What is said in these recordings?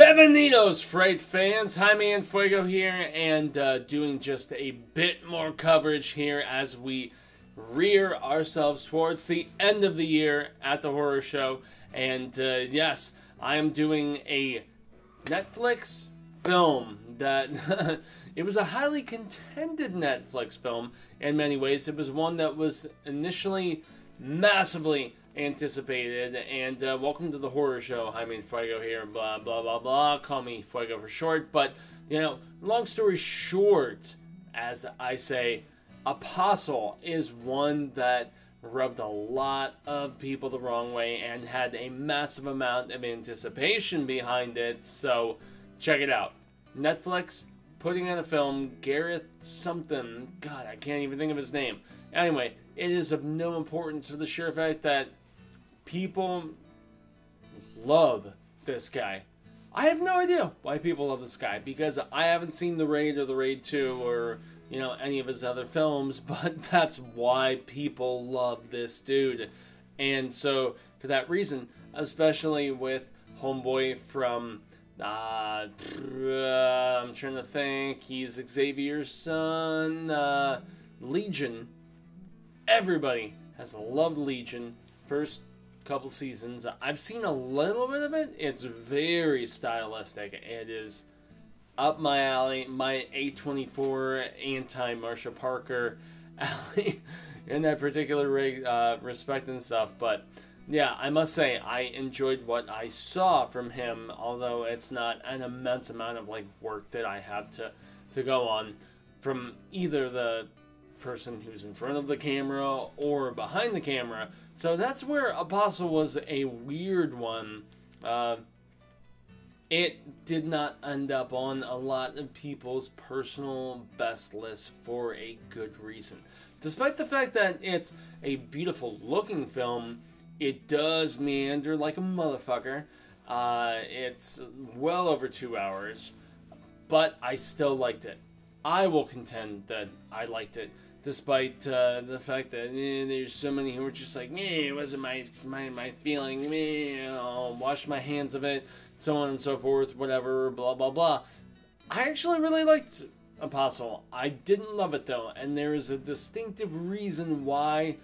Bienvenidos, Fright fans. Jaime and Fuego here, and doing just a bit more coverage here as we rear ourselves towards the end of the year at the horror show. And yes, I am doing a Netflix film that it was a highly contended Netflix film in many ways. It was one that was initially massively anticipated, and welcome to the horror show. I mean, Fuego here, blah blah blah blah, call me Fuego for short. But you know, long story short, as I say, Apostle is one that rubbed a lot of people the wrong way and had a massive amount of anticipation behind it. So check it out. Netflix putting out a film, Gareth something, god, I can't even think of his name. Anyway, it is of no importance for the sheer fact that people love this guy. I have no idea why people love this guy, because I haven't seen The Raid or The Raid 2 or, you know, any of his other films, but that's why people love this dude. And so, for that reason, especially with Homeboy from, I'm trying to think, he's Xavier's son, Legion. Everybody has loved Legion. First couple seasons. I've seen a little bit of it. It's very stylistic. It is up my alley, my A24 anti-Marsha Parker alley in that particular respect and stuff. But yeah, I must say I enjoyed what I saw from him, although it's not an immense amount of like work that I have to go on from either the person who's in front of the camera or behind the camera. So that's where Apostle was a weird one. It did not end up on a lot of people's personal best list for a good reason. Despite the fact that it's a beautiful looking film, it does meander like a motherfucker. It's well over 2 hours, but I still liked it. I will contend that I liked it. Despite the fact that there's so many who are just like, it wasn't my feeling, I'll wash my hands of it, so on and so forth, whatever, blah, blah, blah. I actually really liked Apostle. I didn't love it, though, and there is a distinctive reason why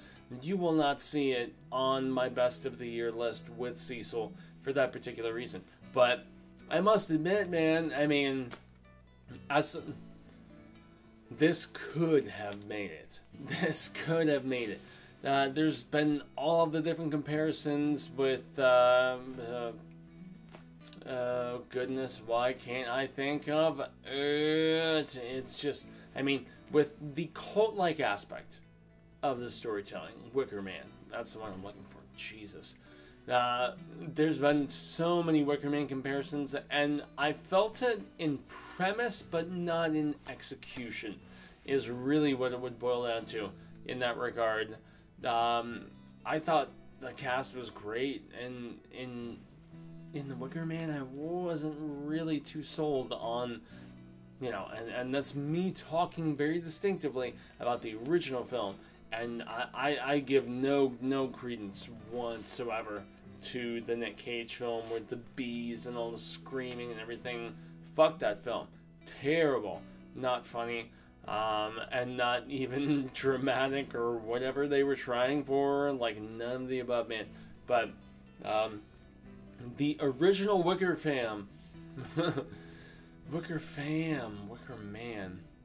you will not see it on my best of the year list with Cecil for that particular reason. But I must admit, man, I mean, this could have made it. This could have made it. There's been all of the different comparisons with, goodness, why can't I think of? It's just, I mean, with the cult-like aspect of the storytelling, Wicker Man, that's the one I'm looking for, Jesus. There's been so many Wicker Man comparisons, and I felt it in premise, but not in execution, is really what it would boil down to in that regard. I thought the cast was great, and in the Wicker Man, I wasn't really too sold on, you know, and that's me talking very distinctively about the original film. And I give no credence whatsoever to the Nick Cage film with the bees and all the screaming and everything. Fuck that film. Terrible. Not funny. And not even dramatic or whatever they were trying for. Like, none of the above, man. But, the original Wicker Man.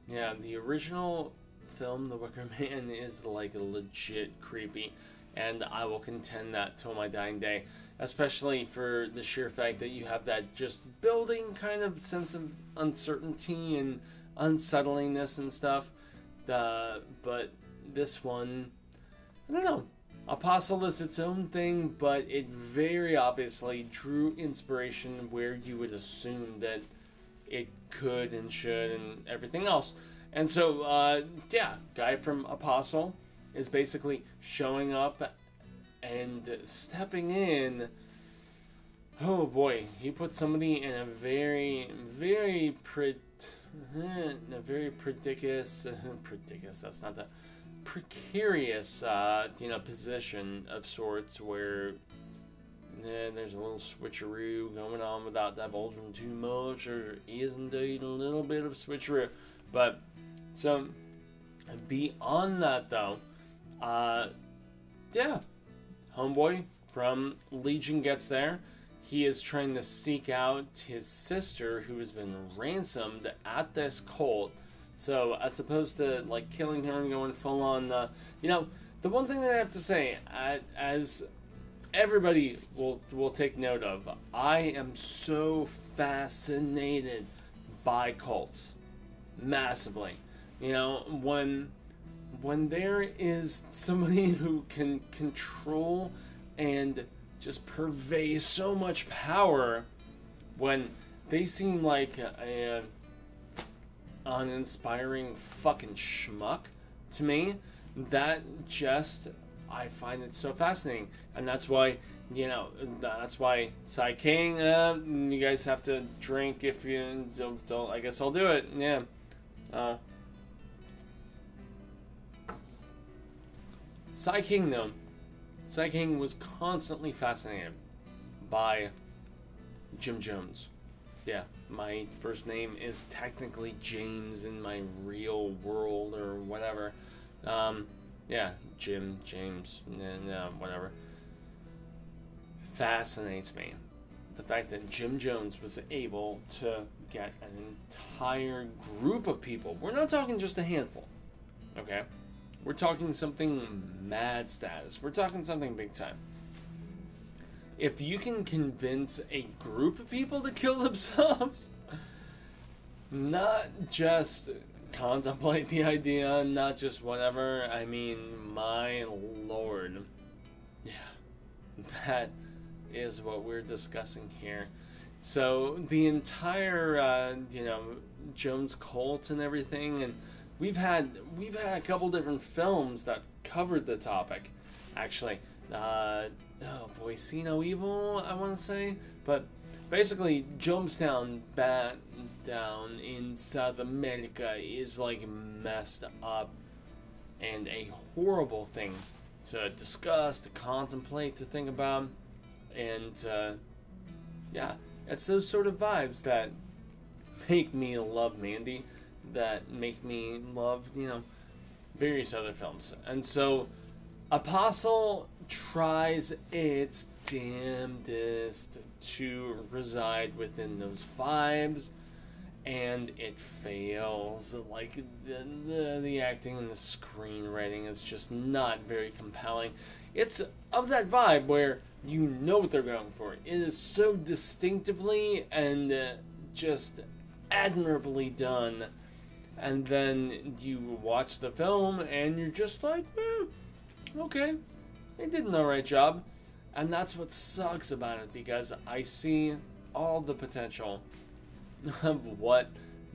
Yeah, the original film, The Wicker Man, is like legit creepy, and I will contend that till my dying day, especially for the sheer fact that you have that just building kind of sense of uncertainty and unsettlingness and stuff. But this one, I don't know. Apostle is its own thing, but it very obviously drew inspiration where you would assume that it could and should and everything else. And so, yeah, guy from Apostle is basically showing up and stepping in. Oh boy, he put somebody in a very precarious, that's not the precarious, position of sorts where there's a little switcheroo going on without divulging too much. There is indeed a little bit of switcheroo. But, so, beyond that though, yeah, homeboy from Legion gets there. He is trying to seek out his sister who has been ransomed at this cult. So, as opposed to, like, killing her and going full on, you know, the one thing that I have to say, as everybody will take note of, I am so fascinated by cults. Massively. You know, when there is somebody who can control and just purvey so much power, when they seem like an uninspiring fucking schmuck to me, that just, I find it so fascinating. And that's why, you know, that's why Psy King, you guys have to drink if you don't, I guess I'll do it, yeah. Psy King, though. Psy King was constantly fascinated by Jim Jones. Yeah, my first name is technically James in my real world or whatever. Yeah, Jim, James, whatever. Fascinates me. The fact that Jim Jones was able to get an entire group of people. We're not talking just a handful, okay? We're talking something mad status. We're talking something big time. If you can convince a group of people to kill themselves, not just contemplate the idea, not just whatever, I mean, my lord. Yeah, that is what we're discussing here. So, the entire, you know, Jones cult and everything, and we've had a couple different films that covered the topic, actually. Boy, See No Evil, I want to say. But basically, Jonestown down in South America is like messed up and a horrible thing to discuss, to contemplate, to think about. And, yeah, it's those sort of vibes that make me love Mandy, that make me love, you know, various other films. And so, Apostle tries its damnedest to reside within those vibes, and it fails. Like, the acting and the screenwriting is just not very compelling. It's of that vibe where you know what they're going for. It is so distinctively and just admirably done. And then you watch the film and you're just like, okay, they did an alright job. And that's what sucks about it, because I see all the potential of what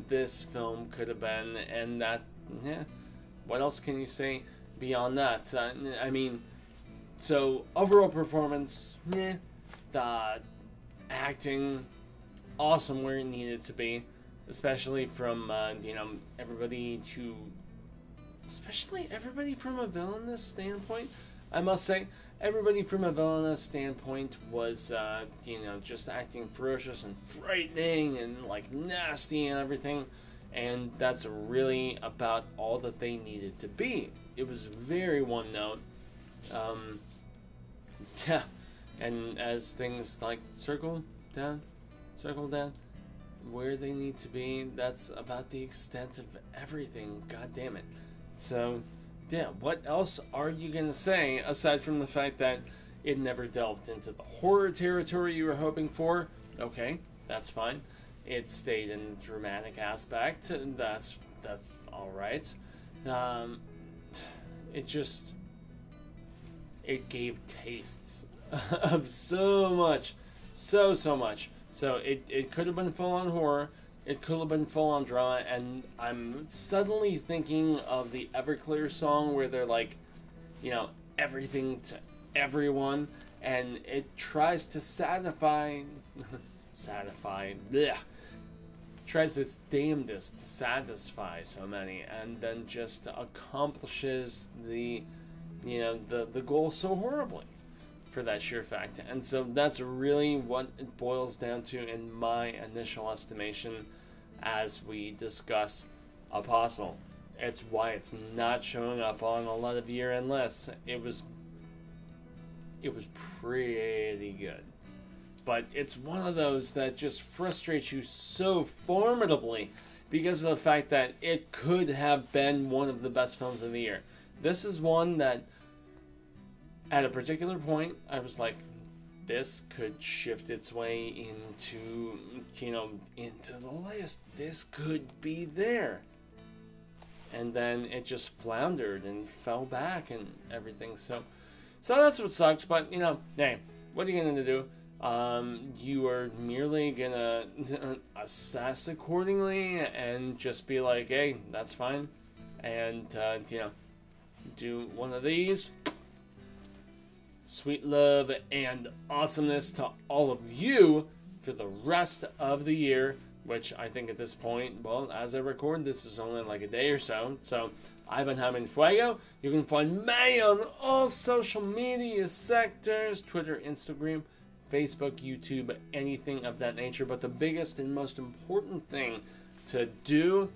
this film could have been, and that, what else can you say beyond that? I mean, so, overall performance, the acting, awesome where it needed to be, especially from, you know, everybody from a villainous standpoint. I must say, everybody from a villainous standpoint was, you know, just acting ferocious and frightening and, like, nasty and everything. And that's really about all that they needed to be. It was very one note. Yeah. And as things, like, circle down, where they need to be, that's about the extent of everything. God damn it. So, yeah, what else are you going to say, aside from the fact that it never delved into the horror territory you were hoping for? Okay, that's fine. It stayed in the dramatic aspect. That's alright. It gave tastes of so much. So much. So it could have been full-on horror. It could have been full-on drama, and I'm suddenly thinking of the Everclear song where they're like, you know, everything to everyone, and it tries to tries its damnedest to satisfy so many, and then just accomplishes the goal so horribly. for that sheer fact. And so that's really what it boils down to in my initial estimation as we discuss Apostle. It's why it's not showing up on a lot of year-end lists. It was pretty good. But it's one of those that just frustrates you so formidably because of the fact that it could have been one of the best films of the year. This is one that, at a particular point, I was like, this could shift its way into, into the list. This could be there. And then it just floundered and fell back and everything. So that's what sucks. But, hey, what are you going to do? You are merely going to assess accordingly and just be like, hey, that's fine. And, do one of these. Sweet love and awesomeness to all of you for the rest of the year, which I think at this point, well, as I record, this is only like a day or so. So, I've been Jaime Fuego. You can find me on all social media sectors, Twitter, Instagram, Facebook, YouTube, anything of that nature. But the biggest and most important thing to do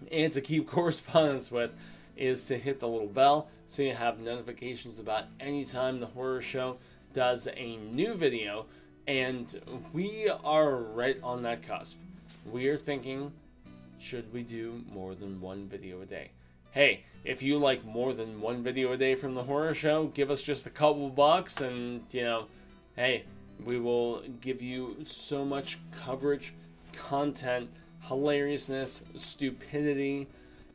and to keep correspondence with is to hit the little bell so you have notifications about any time the horror show does a new video. And we are right on that cusp. We are thinking, should we do more than one video a day? Hey, if you like more than one video a day from the horror show, give us just a couple bucks and, hey, we will give you so much coverage, content, hilariousness, stupidity,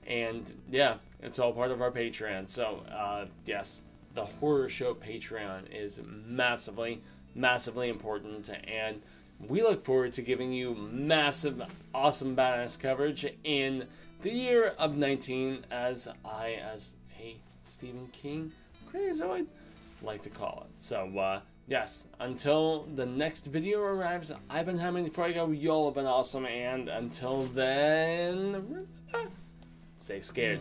and yeah, it's all part of our Patreon. So, yes, the horror show Patreon is massively, massively important, and we look forward to giving you massive, awesome, badass coverage in the year of 19, as a Stephen King crazoid like to call it. So, yes, until the next video arrives, I've been Jaime Fuego, y'all have been awesome, and until then, stay scared.